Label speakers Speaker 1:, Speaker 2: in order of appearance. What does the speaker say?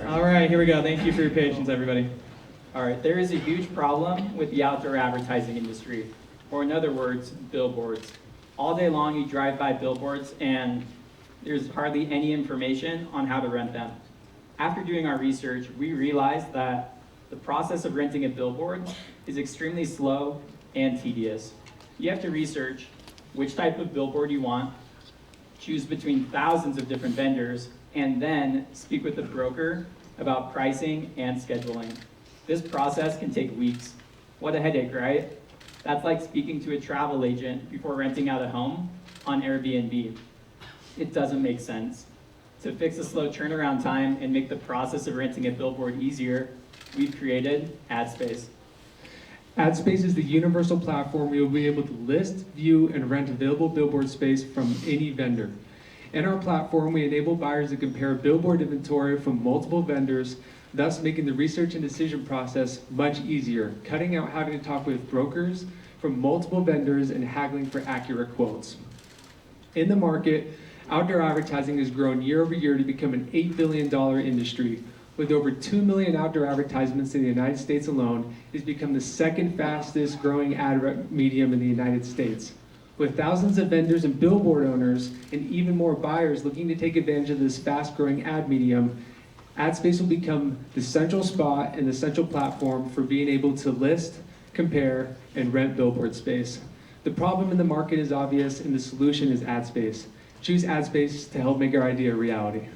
Speaker 1: All right, here we go. Thank you for your patience, everybody.
Speaker 2: All right, there is a huge problem with the outdoor advertising industry, or in other words, billboards. All day long you drive by billboards and there's hardly any information on how to rent them. After doing our research, we realized that the process of renting a billboard is extremely slow and tedious. You have to research which type of billboard you want, choose between thousands of different vendors, and then speak with the broker about pricing and scheduling. This process can take weeks. What a headache, right? That's like speaking to a travel agent before renting out a home on Airbnb. It doesn't make sense. To fix the slow turnaround time and make the process of renting a billboard easier, we've created Adspace.
Speaker 3: Adspace is the universal platform where you'll be able to list, view, and rent available billboard space from any vendor. In our platform, we enable buyers to compare billboard inventory from multiple vendors, thus making the research and decision process much easier, cutting out having to talk with brokers from multiple vendors and haggling for accurate quotes. In the market, outdoor advertising has grown year over year to become an $8 billion industry. With over 2 million outdoor advertisements in the United States alone, it's become the second fastest growing ad medium in the United States. With thousands of vendors and billboard owners and even more buyers looking to take advantage of this fast-growing ad medium, Adspace will become the central spot and the central platform for being able to list, compare, and rent billboard space. The problem in the market is obvious, and the solution is Adspace. Choose Adspace to help make our idea a reality.